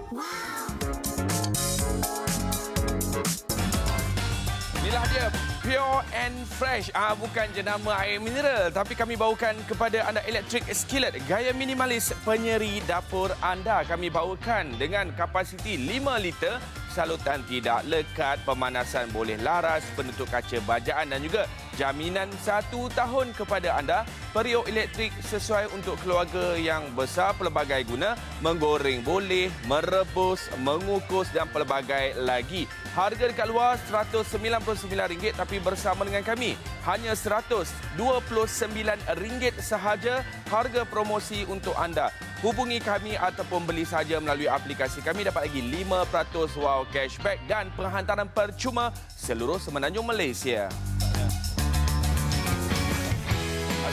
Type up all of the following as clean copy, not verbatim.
Inilah dia, Pure and Fresh. Bukan jenama air mineral, tapi kami bawakan kepada anda elektrik skillet gaya minimalis penyeri dapur anda. Kami bawakan dengan kapasiti 5 liter, salutan tidak lekat, pemanasan boleh laras, penutup kaca bajaan dan juga jaminan 1 tahun kepada anda. Periuk elektrik sesuai untuk keluarga yang besar, pelbagai guna, menggoreng boleh, merebus, mengukus dan pelbagai lagi. Harga dekat luar RM199 tapi bersama dengan kami hanya RM129 sahaja harga promosi untuk anda. Hubungi kami ataupun beli saja melalui aplikasi kami, dapat lagi 5% wow cashback dan penghantaran percuma seluruh Semenanjung Malaysia.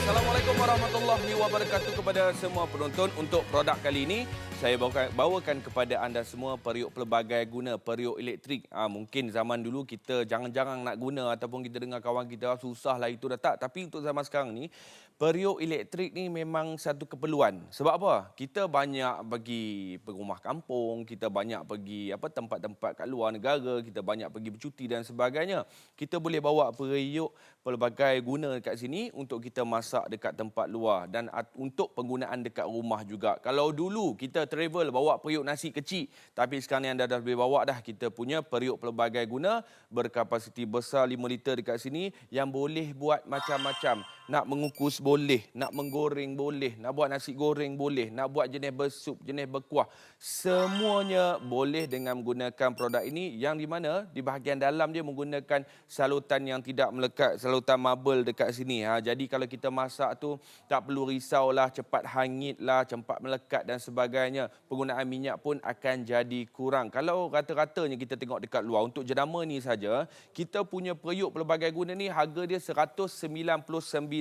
Assalamualaikum warahmatullahi wabarakatuh kepada semua penonton. Untuk produk kali ini, saya bawakan kepada anda semua periuk pelbagai guna, periuk elektrik. Mungkin zaman dulu kita jarang-jarang nak guna ataupun kita dengar kawan kita susahlah itu dah tak. Tapi untuk zaman sekarang ni, periuk elektrik ni memang satu keperluan. Sebab apa? Kita banyak pergi rumah kampung, kita banyak pergi tempat-tempat kat luar negara, kita banyak pergi bercuti dan sebagainya. Kita boleh bawa periuk pelbagai guna dekat sini untuk kita masak dekat tempat luar dan untuk penggunaan dekat rumah juga. Kalau dulu kita travel bawa periuk nasi kecil, tapi sekarang ni anda dah boleh bawa dah kita punya periuk pelbagai guna berkapasiti besar 5 liter dekat sini yang boleh buat macam-macam. Nak mengukus boleh, nak menggoreng boleh, nak buat nasi goreng boleh, nak buat jenis bersup, jenis berkuah. Semuanya boleh dengan menggunakan produk ini yang di mana di bahagian dalam dia menggunakan salutan yang tidak melekat, salutan marble dekat sini. Jadi kalau kita masak tu tak perlu risaulah, cepat hangitlah, cepat melekat dan sebagainya. Penggunaan minyak pun akan jadi kurang. Kalau rata-ratanya kita tengok dekat luar, untuk jenama ni saja, kita punya periuk pelbagai guna ni harga dia RM199.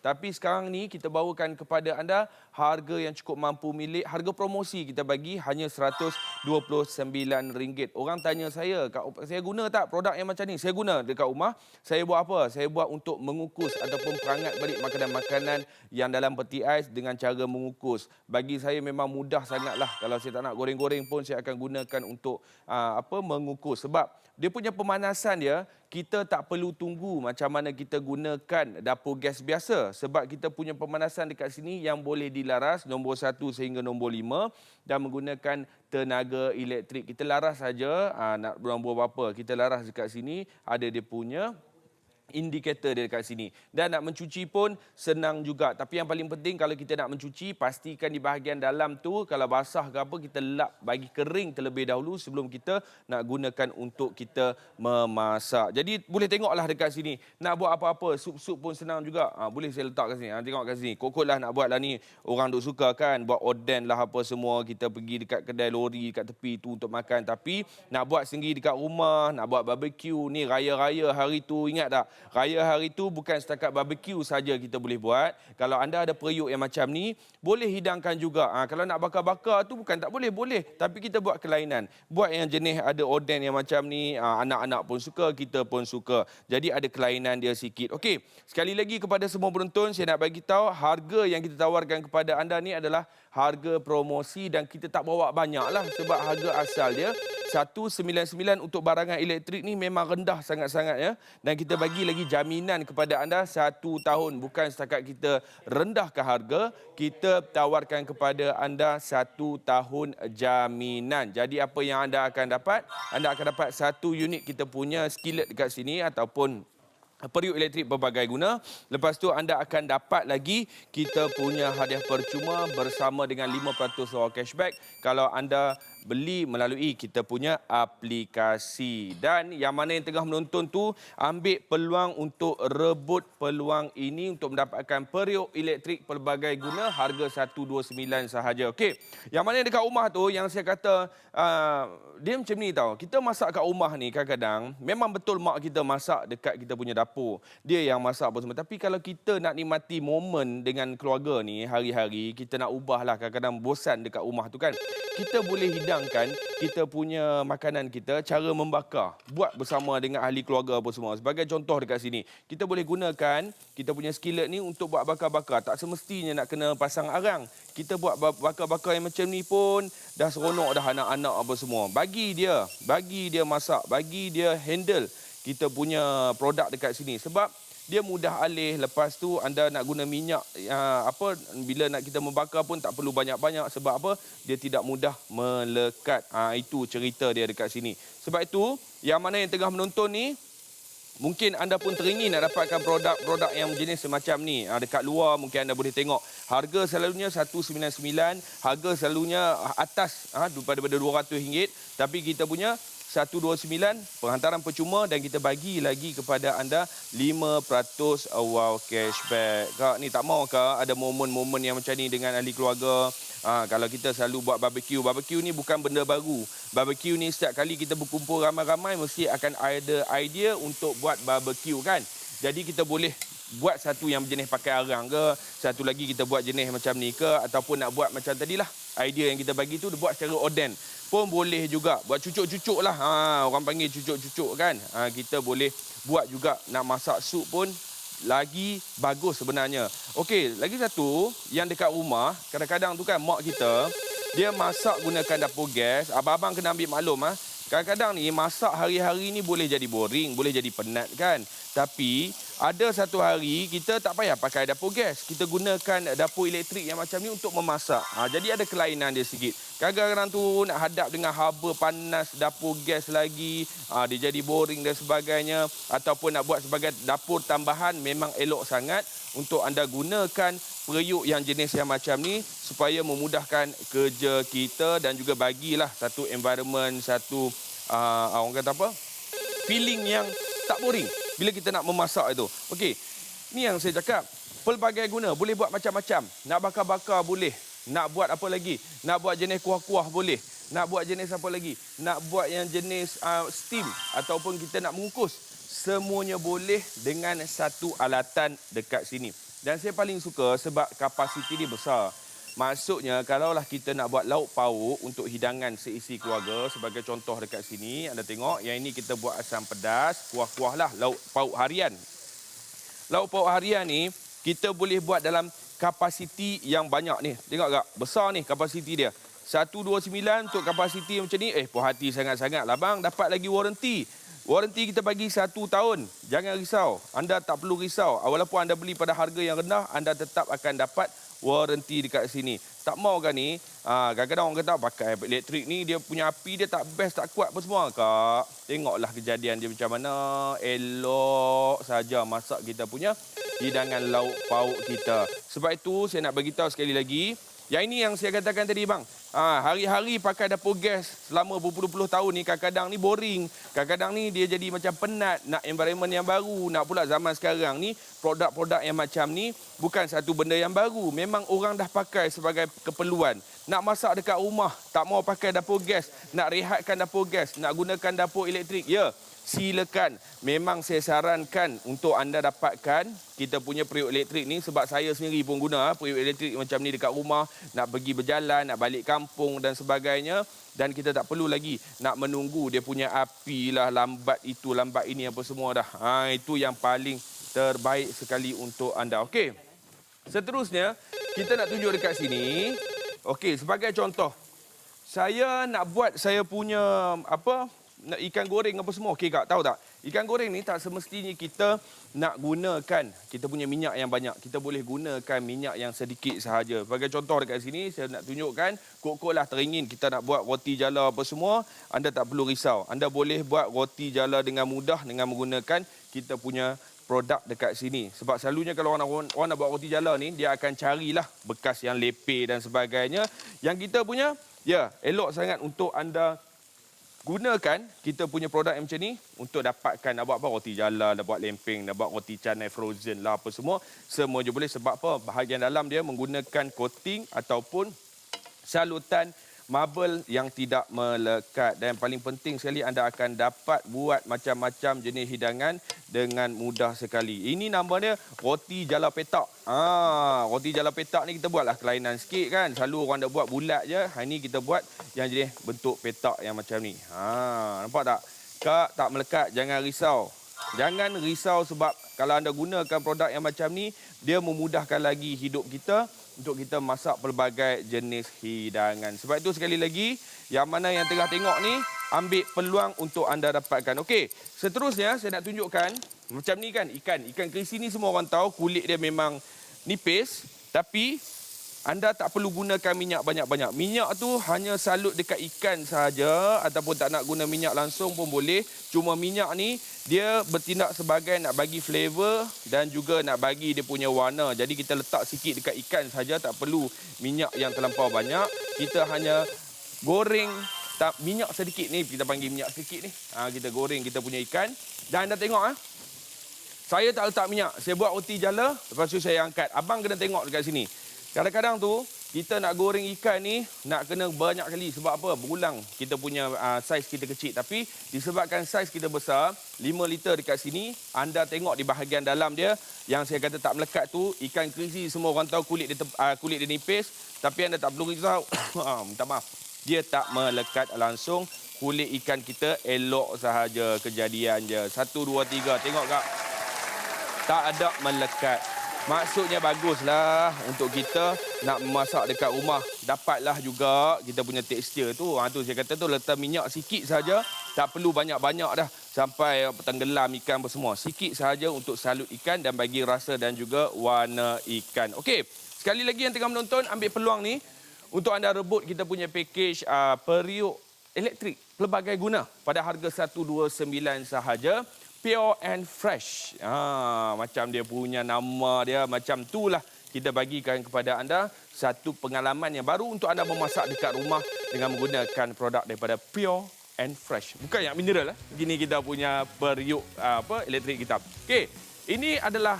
Tapi sekarang ni kita bawakan kepada anda harga yang cukup mampu milik. Harga promosi kita bagi hanya RM129. Orang tanya saya guna tak produk yang macam ni? Saya guna dekat rumah. Saya buat apa? Saya buat untuk mengukus ataupun perangat balik makanan-makanan yang dalam peti ais dengan cara mengukus. Bagi saya memang mudah sangatlah. Kalau saya tak nak goreng-goreng pun saya akan gunakan untuk mengukus. Sebab dia punya pemanasan dia, kita tak perlu tunggu macam mana kita gunakan dapur gas biasa. Sebab kita punya pemanasan dekat sini yang boleh dilaras nombor 1 sehingga nombor 5 dan menggunakan tenaga elektrik. Kita laras saja, nak nombor berapa, kita laras dekat sini, ada dia punya indikator dia dekat sini. Dan nak mencuci pun senang juga. Tapi yang paling penting kalau kita nak mencuci, pastikan di bahagian dalam tu kalau basah ke apa, kita lap bagi kering terlebih dahulu sebelum kita nak gunakan untuk kita memasak. Jadi boleh tengoklah dekat sini. Nak buat apa-apa, sup-sup pun senang juga. Boleh saya letak kat sini. Tengok kat sini. Kokot lah nak buat lah ni. Orang duk suka kan buat oden lah apa semua. Kita pergi dekat kedai lori kat tepi tu untuk makan. Tapi nak buat sendiri dekat rumah, nak buat barbecue ni raya-raya hari tu, ingat tak? Raya hari tu bukan setakat barbecue saja kita boleh buat. Kalau anda ada periuk yang macam ni, boleh hidangkan juga. Kalau nak bakar-bakar tu bukan tak boleh, boleh. Tapi kita buat kelainan. Buat yang jenis ada oden yang macam ni, anak-anak pun suka, kita pun suka. Jadi ada kelainan dia sikit. Okey, sekali lagi kepada semua penonton, saya nak bagi tahu harga yang kita tawarkan kepada anda ni adalah harga promosi dan kita tak bawa banyak lah sebab harga asal dia RM199 untuk barangan elektrik ni memang rendah sangat-sangat ya. Dan kita bagi lagi jaminan kepada anda 1 tahun. Bukan setakat kita rendahkan harga, kita tawarkan kepada anda 1 tahun jaminan. Jadi apa yang anda akan dapat? Anda akan dapat 1 unit kita punya skillet dekat sini ataupun periuk elektrik berbagai guna. Lepas tu anda akan dapat lagi kita punya hadiah percuma bersama dengan 5% wow cashback kalau anda beli melalui kita punya aplikasi. Dan yang mana yang tengah menonton tu, ambil peluang untuk rebut peluang ini untuk mendapatkan periuk elektrik pelbagai guna harga RM129 sahaja. Okey, yang mana yang dekat rumah tu, yang saya kata dia macam ni tau. Kita masak kat rumah ni kadang-kadang memang betul mak kita masak dekat kita punya dapur. Dia yang masak apa semua. Tapi kalau kita nak nikmati momen dengan keluarga ni hari-hari, kita nak ubahlah, kadang-kadang bosan dekat rumah tu kan. Kita boleh hidang hidangkan kita punya makanan kita, cara membakar. Buat bersama dengan ahli keluarga apa semua. Sebagai contoh dekat sini, kita boleh gunakan kita punya skillet ni untuk buat bakar-bakar. Tak semestinya nak kena pasang arang. Kita buat bakar-bakar yang macam ni pun dah seronok dah anak-anak apa semua. Bagi dia masak, bagi dia handle kita punya produk dekat sini. Sebab dia mudah alih. Lepas tu anda nak guna minyak bila nak kita membakar pun tak perlu banyak-banyak. Sebab apa? Dia tidak mudah melekat. Itu cerita dia dekat sini. Sebab itu yang mana yang tengah menonton ni, mungkin anda pun teringin nak dapatkan produk-produk yang jenis semacam ni. Dekat luar mungkin anda boleh tengok. Harga selalunya RM199. Harga selalunya atas daripada RM200. Tapi kita punya RM129 penghantaran percuma dan kita bagi lagi kepada anda 5% wow cashback. Kak ni tak mau ke ada momen-momen yang macam ni dengan ahli keluarga? Kalau kita selalu buat barbecue ni bukan benda baru. Barbecue ni setiap kali kita berkumpul ramai-ramai mesti akan ada idea untuk buat barbecue kan. Jadi kita boleh buat satu yang jenis pakai arang ke, satu lagi kita buat jenis macam ni ke, ataupun nak buat macam tadilah. Idea yang kita bagi tu buat secara oden pun boleh juga. Buat cucuk-cucuk lah. Orang panggil cucuk-cucuk kan. Kita boleh buat juga nak masak sup pun lagi bagus sebenarnya. Okey, lagi satu yang dekat rumah, kadang-kadang tu kan mak kita, dia masak gunakan dapur gas. Abang-abang kena ambil maklum. Kadang-kadang ni masak hari-hari ni boleh jadi boring, boleh jadi penat kan. Tapi ada satu hari kita tak payah pakai dapur gas. Kita gunakan dapur elektrik yang macam ni untuk memasak. Jadi ada kelainan dia sikit. Kadang-kadang tu nak hadap dengan haba panas dapur gas lagi. Dia jadi boring dan sebagainya. Ataupun nak buat sebagai dapur tambahan memang elok sangat untuk anda gunakan periuk yang jenis yang macam ni supaya memudahkan kerja kita dan juga bagilah satu environment, satu orang kata apa? Feeling yang tak boring bila kita nak memasak itu. Okey, ni yang saya cakap. Pelbagai guna, boleh buat macam-macam. Nak bakar-bakar boleh. Nak buat apa lagi? Nak buat jenis kuah-kuah boleh. Nak buat jenis apa lagi? Nak buat yang jenis steam ataupun kita nak mengukus. Semuanya boleh dengan satu alatan dekat sini. Dan saya paling suka sebab kapasiti dia besar. Maksudnya kalaulah kita nak buat lauk pauk untuk hidangan seisi keluarga, sebagai contoh dekat sini anda tengok, yang ini kita buat asam pedas, kuah-kuah lah, lauk pauk harian. Lauk pauk harian ni kita boleh buat dalam kapasiti yang banyak ni. Tengok tak? Besar ni kapasiti dia. 129 untuk kapasiti macam ni, puas hati sangat-sangat lah bang, dapat lagi waranti. Waranti kita bagi 1 tahun. Jangan risau. Anda tak perlu risau. Walaupun anda beli pada harga yang rendah, anda tetap akan dapat waranti dekat sini. Tak mau kan ni? Kadang-kadang orang kata pakai elektrik ni, dia punya api dia tak best, tak kuat apa semua. Kak, tengoklah kejadian dia macam mana. Elok saja masak kita punya hidangan lauk pauk kita. Sebab itu saya nak beritahu sekali lagi. Yang ini yang saya katakan tadi bang. Hari-hari pakai dapur gas selama berpuluh-puluh tahun ni kadang-kadang ni boring. Kadang-kadang ni dia jadi macam penat. Nak environment yang baru. Nak pula zaman sekarang ni produk-produk yang macam ni bukan satu benda yang baru. Memang orang dah pakai sebagai keperluan. Nak masak dekat rumah tak mau pakai dapur gas. Nak rehatkan dapur gas. Nak gunakan dapur elektrik. Ya, silakan. Memang saya sarankan untuk anda dapatkan kita punya periuk elektrik ni sebab saya sendiri pun guna periuk elektrik macam ni dekat rumah. Nak pergi berjalan, nak balik kampung dan sebagainya. Dan kita tak perlu lagi nak menunggu dia punya api lah, lambat itu, lambat ini apa semua dah. Itu yang paling terbaik sekali untuk anda. Okey. Seterusnya, kita nak tunjuk dekat sini. Okey, sebagai contoh. Saya nak buat saya punya ikan goreng apa semua. Okey kak, tahu tak? Ikan goreng ni tak semestinya kita nak gunakan kita punya minyak yang banyak. Kita boleh gunakan minyak yang sedikit sahaja. Sebagai contoh dekat sini, saya nak tunjukkan. Kok-kok lah teringin kita nak buat roti jala apa semua. Anda tak perlu risau. Anda boleh buat roti jala dengan mudah dengan menggunakan kita punya produk dekat sini. Sebab selalunya kalau orang nak buat roti jala ni, dia akan carilah bekas yang lepeh dan sebagainya. Yang kita punya, ya, elok sangat untuk anda gunakan kita punya produk yang macam ni untuk dapatkan nak buat apa, roti jala, nak buat lempeng, nak buat roti canai frozen lah apa semua. Semua je boleh sebab apa? Bahagian dalam dia menggunakan coating ataupun salutan marble yang tidak melekat. Dan yang paling penting sekali, anda akan dapat buat macam-macam jenis hidangan dengan mudah sekali. Ini nama dia roti jala petak. Roti jala petak ni kita buatlah kelainan sikit kan. Selalu orang dah buat bulat je. Hari ni kita buat yang jenis bentuk petak yang macam ni. Nampak tak? Kak, tak melekat, jangan risau. Jangan risau sebab kalau anda gunakan produk yang macam ni, dia memudahkan lagi hidup kita untuk kita masak pelbagai jenis hidangan. Sebab itu sekali lagi, yang mana yang tengah tengok ni, ambil peluang untuk anda dapatkan. Okey, seterusnya saya nak tunjukkan macam ni kan, ikan kerisi ni semua orang tahu kulit dia memang nipis, tapi anda tak perlu gunakan minyak banyak-banyak. Minyak tu hanya salut dekat ikan sahaja ataupun tak nak guna minyak langsung pun boleh. Cuma minyak ni dia bertindak sebagai nak bagi flavor dan juga nak bagi dia punya warna. Jadi kita letak sikit dekat ikan sahaja, tak perlu minyak yang terlampau banyak. Kita hanya goreng minyak sedikit ni, kita panggil minyak sedikit ni. Kita goreng kita punya ikan. Dan anda tengok saya tak letak minyak. Saya buat roti jala, lepas tu saya angkat. Abang kena tengok dekat sini. Kadang-kadang tu kita nak goreng ikan ni nak kena banyak kali. Sebab apa? Berulang kita punya saiz kita kecil. Tapi disebabkan saiz kita besar, 5 liter dekat sini, anda tengok di bahagian dalam dia yang saya kata tak melekat tu, ikan kerisi semua orang tahu kulit dia nipis, tapi anda tak perlu risau. Minta maaf. Dia tak melekat langsung. Kulit ikan kita elok sahaja kejadian je. 1 2 3, tengok kak. Tak ada melekat. Maksudnya baguslah untuk kita nak memasak dekat rumah. Dapatlah juga kita punya tekstur tu. Tu saya kata tu letak minyak sikit saja. Tak perlu banyak-banyak dah. Sampai tenggelam ikan apa semua. Sikit sahaja untuk salut ikan dan bagi rasa dan juga warna ikan. Okey, sekali lagi yang tengah menonton, ambil peluang ni untuk anda rebut kita punya package periuk elektrik pelbagai guna pada harga 129 sahaja. Pure and fresh. Macam dia punya nama dia, macam itulah kita bagikan kepada anda satu pengalaman yang baru untuk anda memasak dekat rumah dengan menggunakan produk daripada Pure and Fresh. Bukan yang mineral. Begini kita punya periuk elektrik kita. Okey, ini adalah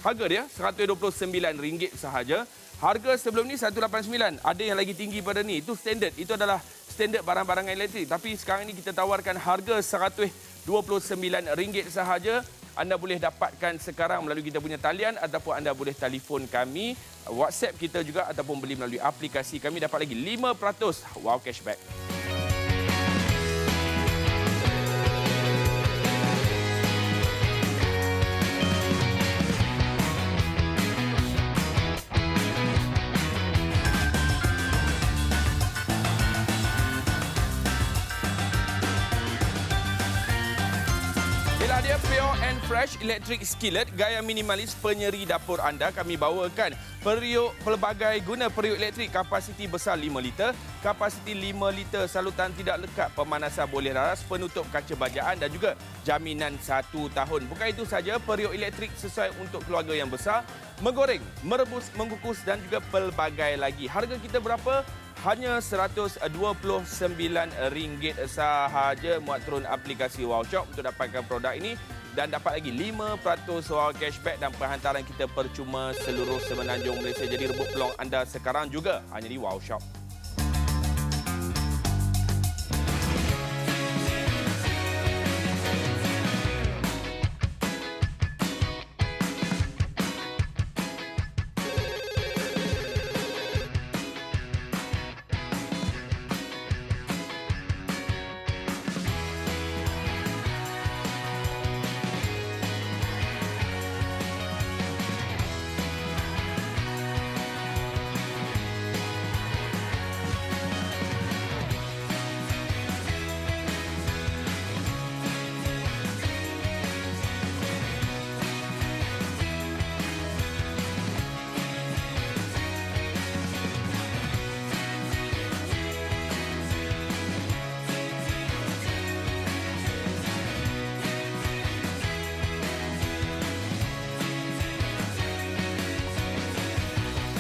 harga dia RM129 sahaja. Harga sebelum ni 189. Ada yang lagi tinggi pada ni. Itu standard. Itu adalah standard barang-barang elektrik. Tapi sekarang ni kita tawarkan harga RM129 sahaja. Anda boleh dapatkan sekarang melalui kita punya talian ataupun anda boleh telefon kami, WhatsApp kita juga ataupun beli melalui aplikasi kami, dapat lagi 5% wow cashback. Inilah dia Pure and Fresh Electric Skillet, gaya minimalis penyeri dapur anda. Kami bawakan periuk pelbagai guna periuk elektrik kapasiti besar 5 liter, kapasiti 5 liter, salutan tidak lekat, pemanasan boleh laras, penutup kaca bajaan dan juga jaminan 1 tahun. Bukan itu saja, periuk elektrik sesuai untuk keluarga yang besar, menggoreng, merebus, mengukus dan juga pelbagai lagi. Harga kita berapa? Hanya RM129 sahaja. Muat turun aplikasi Wow Shop untuk dapatkan produk ini dan dapat lagi 5% wow cashback dan penghantaran kita percuma seluruh Semenanjung Malaysia. Jadi rebut peluang anda sekarang juga hanya di Wow Shop.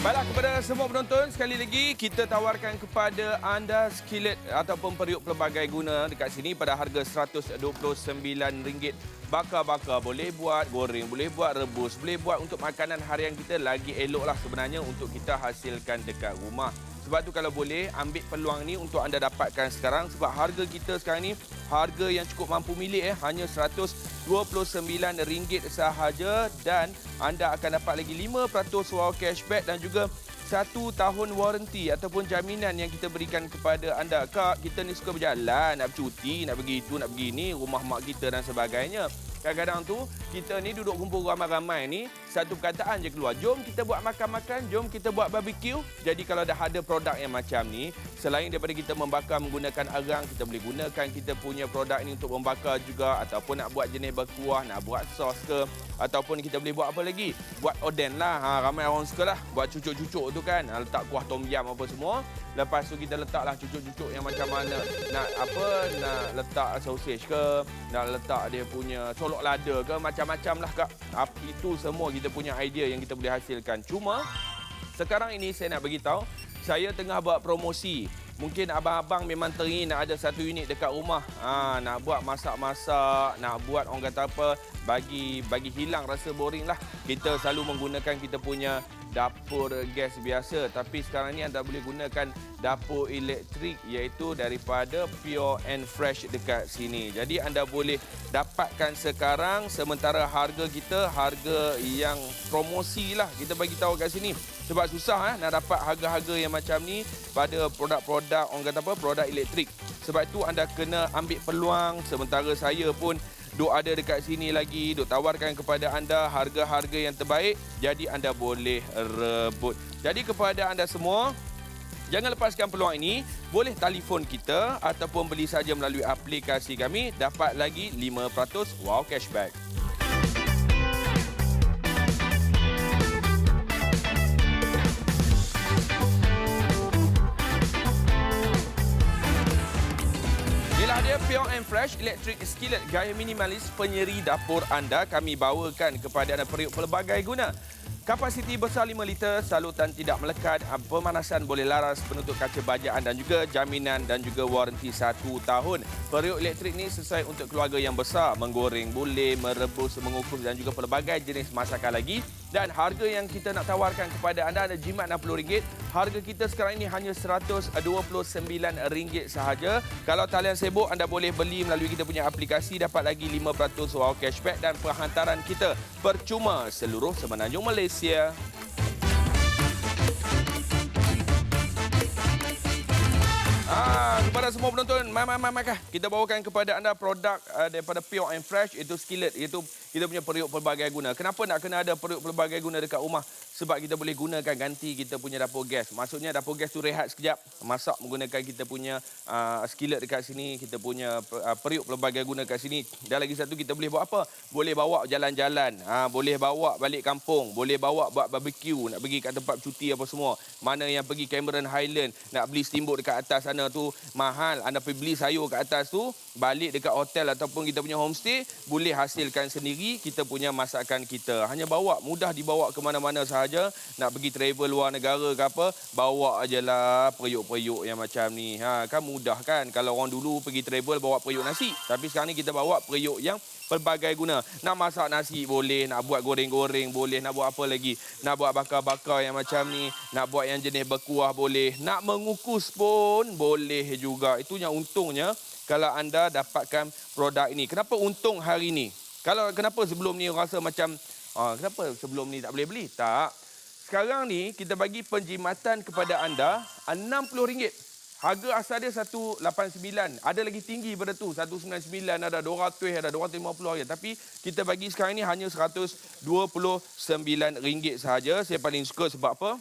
Baiklah, kepada semua penonton, sekali lagi kita tawarkan kepada anda skillet ataupun periuk pelbagai guna dekat sini pada harga RM129. Bakar-bakar boleh buat, goreng boleh buat, rebus boleh buat. Untuk makanan harian kita lagi eloklah sebenarnya untuk kita hasilkan dekat rumah. Sebab tu kalau boleh ambil peluang ni untuk anda dapatkan sekarang sebab harga kita sekarang ni harga yang cukup mampu milik hanya RM129 sahaja dan anda akan dapat lagi 5% wow cashback dan juga 1 tahun waranti ataupun jaminan yang kita berikan kepada anda. Kak, kita ni suka berjalan, nak bercuti, nak pergi itu, nak pergi ni, rumah mak kita dan sebagainya. Kadang-kadang tu kita ni duduk kumpul ramai-ramai ni, satu perkataan je keluar. Jom kita buat makan-makan, jom kita buat barbecue. Jadi kalau dah ada produk yang macam ni, selain daripada kita membakar menggunakan arang, kita boleh gunakan kita punya produk ini untuk membakar juga ataupun nak buat jenis berkuah, nak buat sos ke ataupun kita boleh buat apa lagi? Buat oden lah. Ramai orang suka lah buat cucuk-cucuk tu kan. Letak kuah tom yam apa semua. Lepas tu kita letaklah cucuk-cucuk yang macam mana. Nak letak sausage ke, nak letak dia punya colok lada ke, macam-macam lah Kak. Itu semua kita punya idea yang kita boleh hasilkan. Cuma sekarang ini saya nak beritahu, saya tengah buat promosi. Mungkin abang-abang memang teringin nak ada satu unit dekat rumah. Nak buat masak-masak, nak buat orang kata apa, bagi hilang rasa boring lah. Kita selalu menggunakan kita punya dapur gas biasa. Tapi sekarang ni anda boleh gunakan dapur elektrik iaitu daripada Pure and Fresh dekat sini. Jadi anda boleh dapatkan sekarang sementara harga kita, harga yang promosi lah kita bagi tahu kat sini. Sebab susah nak dapat harga-harga yang macam ni pada produk-produk orang kata apa, produk elektrik. Sebab itu anda kena ambil peluang sementara saya pun duk ada dekat sini lagi, duk tawarkan kepada anda harga-harga yang terbaik. Jadi anda boleh rebut. Jadi kepada anda semua, jangan lepaskan peluang ini. Boleh telefon kita ataupun beli saja melalui aplikasi kami. Dapat lagi 5% wow cashback. Inilah dia Pure and Fresh Electric Skillet gaya minimalis penyeri dapur anda. Kami bawakan kepada anda periuk pelbagai guna. Kapasiti besar 5 liter, salutan tidak melekat, pemanasan boleh laras, penutup kaca bajaan dan juga jaminan dan juga waranti 1 tahun. Periuk elektrik ni sesuai untuk keluarga yang besar. Menggoreng boleh, merebus, mengukus dan juga pelbagai jenis masakan lagi. Dan harga yang kita nak tawarkan kepada anda ada jimat RM60. Harga kita sekarang ini hanya RM129 sahaja. Kalau talian sibuk, anda boleh beli melalui kita punya aplikasi. Dapat lagi 5% wow cashback dan penghantaran kita percuma seluruh semenanjung Malaysia. Kepada semua penonton, kita bawakan kepada anda produk daripada Pure and Fresh, iaitu skillet, iaitu kita punya periuk pelbagai guna. Kenapa nak kena ada periuk pelbagai guna dekat rumah? Sebab kita boleh gunakan ganti kita punya dapur gas. Maksudnya dapur gas tu rehat sekejap, masak menggunakan kita punya skillet dekat sini, kita punya periuk pelbagai guna dekat sini. Dan lagi satu, kita boleh buat apa? Boleh bawa jalan-jalan, boleh bawa balik kampung, boleh bawa buat barbecue, nak pergi kat tempat cuti apa semua. Mana yang pergi Cameron Highland, nak beli steamboat dekat atas sana tu mahal, anda pergi beli sayur kat atas tu, balik dekat hotel ataupun kita punya homestay, boleh hasilkan sendiri kita punya masakan kita. Hanya bawa, mudah dibawa ke mana-mana sahaja. Nak pergi travel luar negara ke apa, bawa ajalah periuk-periuk yang macam ni. Kan mudah kan? Kalau orang dulu pergi travel bawa periuk nasi, tapi sekarang ni kita bawa periuk yang pelbagai guna. Nak masak nasi boleh, nak buat goreng-goreng boleh, nak buat apa lagi? Nak buat bakar-bakar yang macam ni, nak buat yang jenis berkuah boleh, nak mengukus pun boleh juga. Itu yang untungnya kalau anda dapatkan produk ini. Kenapa untung hari ini? Kenapa sebelum ni rasa macam kenapa sebelum ni tak boleh beli? Tak. Sekarang ni kita bagi penjimatan kepada anda RM60. Harga asal dia 189. Ada lagi tinggi pada tu, 199, ada 200, ada 250 harga. Tapi kita bagi sekarang ni hanya RM129 sahaja. Saya paling suka sebab apa?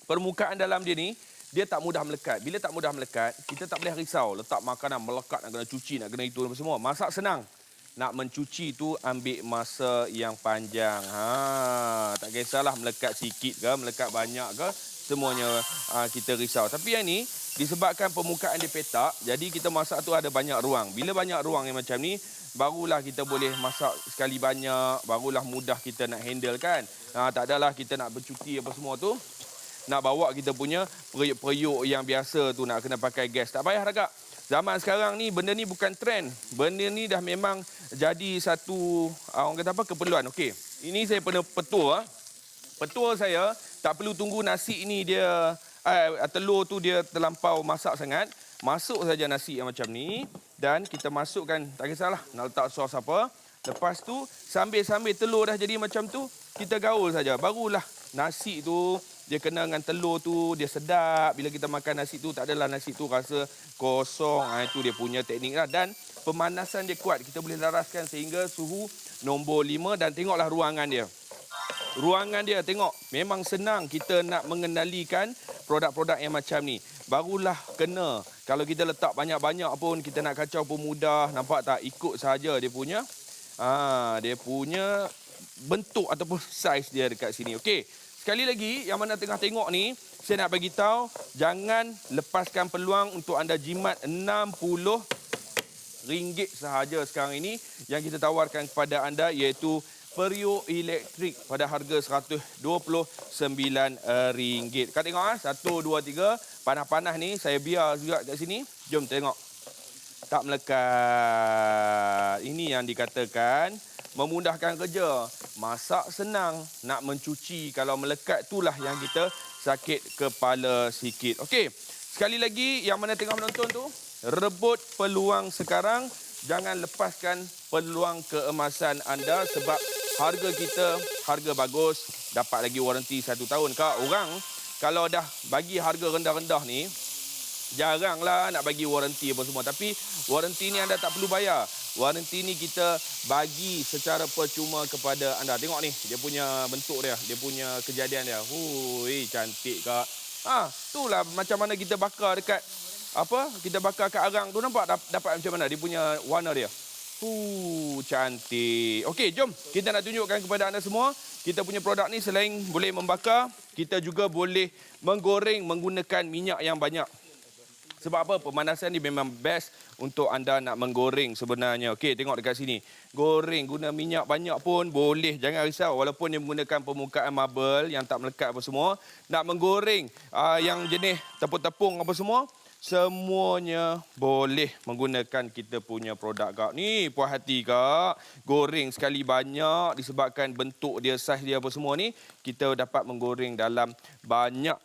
Permukaan dalam dia ni, dia tak mudah melekat. Bila tak mudah melekat, kita tak boleh risau. Letak makanan melekat, nak kena cuci, nak kena itu semua. Masak senang. Nak mencuci tu ambil masa yang panjang. Tak kisahlah melekat sikit ke, melekat banyak ke, semuanya kita risau. Tapi yang ni, disebabkan permukaan dia petak, jadi kita masak tu ada banyak ruang. Bila banyak ruang yang macam ni, barulah kita boleh masak sekali banyak, barulah mudah kita nak handle kan. Tak adalah kita nak bercuti apa semua tu, nak bawa kita punya periuk-periuk yang biasa tu, nak kena pakai gas. Tak payah dah Kak. Zaman sekarang ni, benda ni bukan trend. Benda ni dah memang jadi satu, orang kata apa, keperluan. Okey, ini saya pernah petua. Petua saya, tak perlu tunggu nasi ni dia telur tu dia terlampau masak sangat, masuk saja nasi yang macam ni dan kita masukkan, tak kisahlah nak letak sos apa. Lepas tu sambil-sambil telur dah jadi macam tu, kita gaul saja. Barulah nasi tu dia kena dengan telur tu, dia sedap. Bila kita makan nasi tu, tak adalah nasi tu rasa kosong. Itu dia punya teknik lah. Dan pemanasan dia kuat. Kita boleh laraskan sehingga suhu nombor 5 dan tengoklah ruangan dia. Ruangan dia tengok memang senang kita nak mengendalikan produk-produk yang macam ni. Barulah kena. Kalau kita letak banyak-banyak pun kita nak kacau pun mudah. Nampak tak? Ikut saja dia punya bentuk ataupun saiz dia dekat sini. Okey. Sekali lagi yang mana tengah tengok ni, saya nak bagi tahu jangan lepaskan peluang untuk anda jimat RM60 sahaja sekarang ini yang kita tawarkan kepada anda, iaitu Periuk elektrik pada harga RM129. Kau tengok 1, 2, 3. Panas-panas ni saya biar juga kat sini. Jom tengok. Tak melekat. Ini yang dikatakan memudahkan kerja. Masak senang, nak mencuci kalau melekat itulah yang kita sakit kepala sikit. Okey. Sekali lagi yang mana tengah menonton tu, rebut peluang sekarang. Jangan lepaskan peluang keemasan anda sebab harga kita, harga bagus, dapat lagi waranti 1 tahun. Kak, orang kalau dah bagi harga rendah-rendah ni, jaranglah nak bagi waranti apa semua. Tapi waranti ni anda tak perlu bayar. Waranti ni kita bagi secara percuma kepada anda. Tengok ni, dia punya bentuk dia, dia punya kejadian dia. Hui, cantik Kak. Itulah macam mana kita bakar dekat kita bakar kat arang tu, nampak dapat macam mana dia punya warna dia. Cantik. Okey, jom kita nak tunjukkan kepada anda semua. Kita punya produk ni selain boleh membakar, kita juga boleh menggoreng menggunakan minyak yang banyak. Sebab apa? Pemanasan ni memang best untuk anda nak menggoreng sebenarnya. Okey, tengok dekat sini. Goreng guna minyak banyak pun boleh. Jangan risau. Walaupun dia menggunakan permukaan marble yang tak melekat apa semua. Nak menggoreng yang jenis tepung-tepung apa semua, semuanya boleh menggunakan kita punya produk, Kak. Ni puas hati, Kak. Goreng sekali banyak disebabkan bentuk dia, saiz dia apa semua ni. Kita dapat menggoreng dalam banyak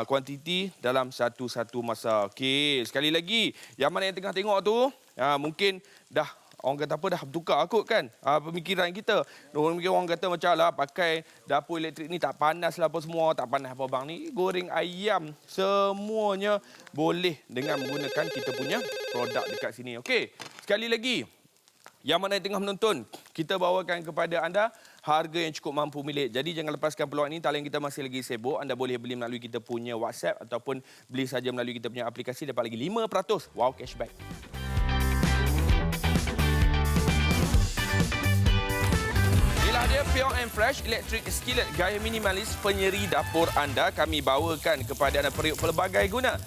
kuantiti dalam satu masa. Okey, sekali lagi. Yang mana yang tengah tengok tu, mungkin dah orang kata apa, dah bertukar kot kan pemikiran kita. Orang kata macam lah pakai dapur elektrik ni tak panas lah apa semua. Tak panas apa bang ni. Goreng ayam semuanya boleh dengan menggunakan kita punya produk dekat sini. Okey, sekali lagi. Yang mana yang tengah menonton, kita bawakan kepada anda harga yang cukup mampu milik. Jadi jangan lepaskan peluang ini. Talian kita masih lagi sibuk. Anda boleh beli melalui kita punya WhatsApp ataupun beli saja melalui kita punya aplikasi, dapat lagi 5% wow cashback. Inilah dia Pure and Fresh Electric Skillet gaya minimalis penyeri dapur anda. Kami bawakan kepada anda periuk pelbagai guna.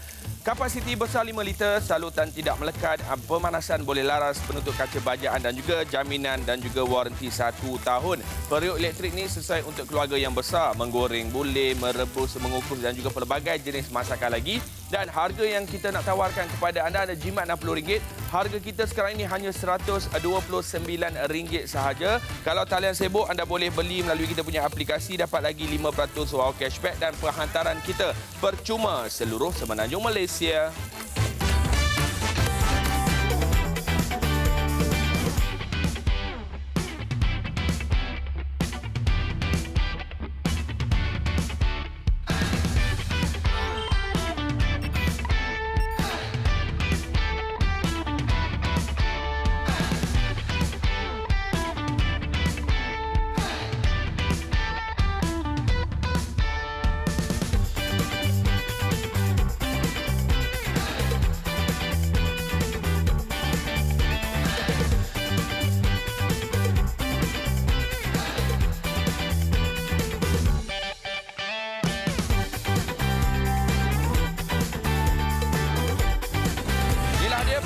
Kapasiti besar 5 liter, salutan tidak melekat, pemanasan boleh laras, penutup kaca bajaan dan juga jaminan dan juga waranti 1 tahun. Periuk elektrik ni sesuai untuk keluarga yang besar. Menggoreng boleh, merebus, mengukus dan juga pelbagai jenis masakan lagi. Dan harga yang kita nak tawarkan kepada anda jimat RM60. Harga kita sekarang ini hanya RM129 sahaja. Kalau talian sibuk, anda boleh beli melalui kita punya aplikasi, dapat lagi 5% wow cashback dan penghantaran kita percuma seluruh semenanjung Malaysia.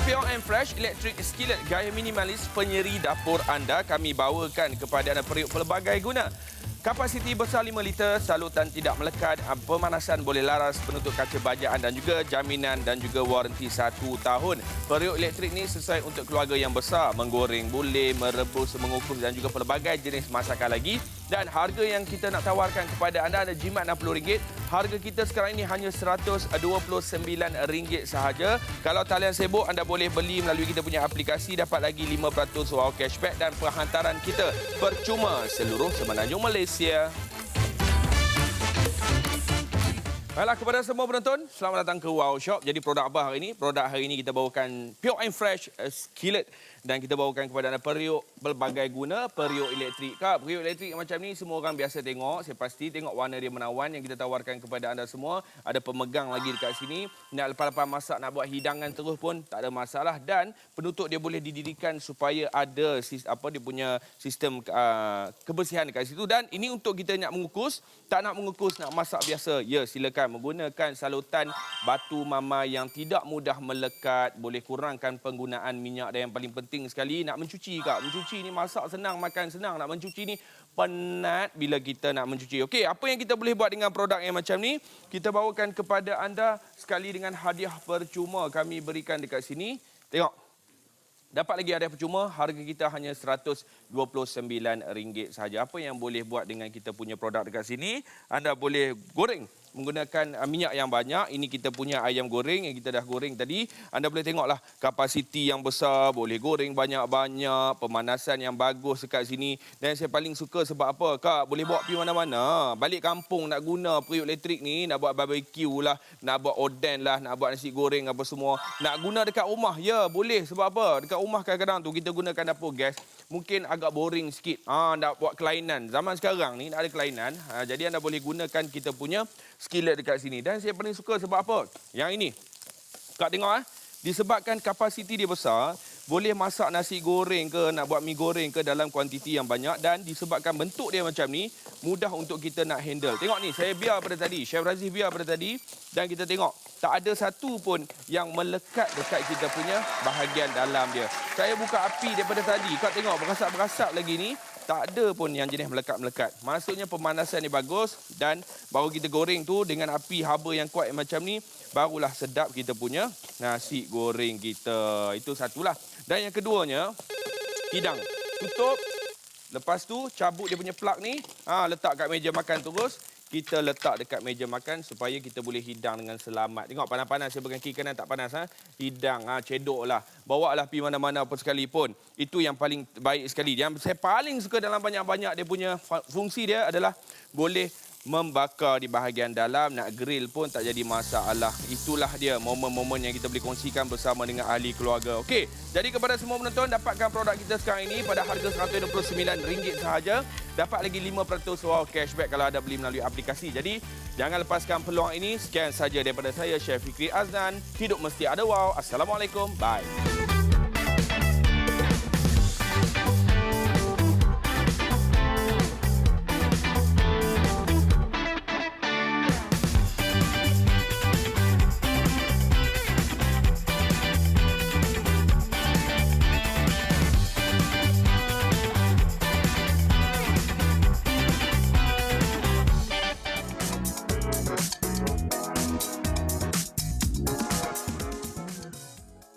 Pure and Fresh Electric Skillet gaya minimalis penyeri dapur anda. Kami bawakan kepada anda periuk pelbagai guna. Kapasiti besar 5 liter, salutan tidak melekat, pemanasan boleh laras, penutup kaca bajaan dan juga jaminan dan juga waranti 1 tahun. Periuk elektrik ni sesuai untuk keluarga yang besar. Menggoreng boleh, merebus, mengukus dan juga pelbagai jenis masakan lagi. Dan harga yang kita nak tawarkan kepada anda ada jimat RM60. Harga kita sekarang ini hanya RM129 sahaja. Kalau talian sibuk, anda boleh beli melalui kita punya aplikasi, dapat lagi 5% wow cashback dan penghantaran kita percuma seluruh Semenanjung Malaysia. Baiklah, kepada semua penonton, selamat datang ke Wow Shop. Jadi produk apa hari ini? Produk hari ini kita bawakan Pure and Fresh Skillet. Dan kita bawakan kepada anda periuk berbagai guna, periuk elektrik. Kak, periuk elektrik macam ni semua orang biasa tengok. Saya pasti tengok warna dia menawan yang kita tawarkan kepada anda semua. Ada pemegang lagi dekat sini. Nak lepas-lepas masak, nak buat hidangan terus pun tak ada masalah. Dan penutup dia boleh didirikan supaya ada dia punya sistem kebersihan dekat situ. Dan ini untuk kita nak mengukus, tak nak mengukus, nak masak biasa. Ya, silakan menggunakan salutan batu mama yang tidak mudah melekat. Boleh kurangkan penggunaan minyak dan yang paling penting sekali nak mencuci, Kak. Mencuci ni masak senang, makan senang. Nak mencuci ni penat bila kita nak mencuci. Okey, apa yang kita boleh buat dengan produk yang macam ni? Kita bawakan kepada anda sekali dengan hadiah percuma kami berikan dekat sini. Tengok. Dapat lagi hadiah percuma, harga kita hanya RM129 sahaja. Apa yang boleh buat dengan kita punya produk dekat sini? Anda boleh goreng menggunakan minyak yang banyak. Ini kita punya ayam goreng yang kita dah goreng tadi. Anda boleh tengoklah kapasiti yang besar, boleh goreng banyak-banyak, pemanasan yang bagus dekat sini. Dan saya paling suka sebab apa? Kak, boleh bawa pergi mana-mana. Balik kampung nak guna periuk elektrik ni, nak buat barbecue lah, nak buat oden lah, nak buat nasi goreng apa semua. Nak guna dekat rumah, ya boleh. Sebab apa? Dekat rumah kadang-kadang tu kita gunakan dapur gas, mungkin agak boring sikit. Nak buat kelainan. Zaman sekarang ni nak ada kelainan. Jadi anda boleh gunakan kita punya skillet dekat sini. Dan saya paling suka sebab apa? Yang ini. Kak tengok disebabkan kapasiti dia besar, boleh masak nasi goreng ke, nak buat mi goreng ke dalam kuantiti yang banyak, dan disebabkan bentuk dia macam ni, mudah untuk kita nak handle. Tengok ni, saya biar pada tadi, Chef Razif biar pada tadi, dan kita tengok tak ada satu pun yang melekat dekat kita punya bahagian dalam dia. Saya buka api daripada tadi, Kak tengok berasap-berasap lagi ni. Tak ada pun yang jenis melekat-melekat. Maksudnya pemanasan ni bagus, dan baru kita goreng tu dengan api haba yang kuat macam ni, barulah sedap kita punya nasi goreng kita. Itu satulah. Dan yang keduanya, hidang. Tutup. Lepas tu cabut dia punya plug ni, letak kat meja makan terus. Kita letak dekat meja makan supaya kita boleh hidang dengan selamat. Tengok panas-panas, saya pegang kiri kanan tak panas. Hidang, cedok lah. Bawa lah pergi mana-mana apa sekalipun. Itu yang paling baik sekali. Yang saya paling suka dalam banyak-banyak dia punya fungsi dia adalah boleh membakar di bahagian dalam, nak grill pun tak jadi masalah. Itulah dia momen-momen yang kita boleh kongsikan bersama dengan ahli keluarga. Okey, jadi kepada semua penonton, dapatkan produk kita sekarang ini pada harga RM129 sahaja. Dapat lagi 5% wow cashback kalau ada beli melalui aplikasi. Jadi, jangan lepaskan peluang ini. Sekian saja daripada saya, Chef Fikri Aznan. Hidup mesti ada wow. Assalamualaikum. Bye.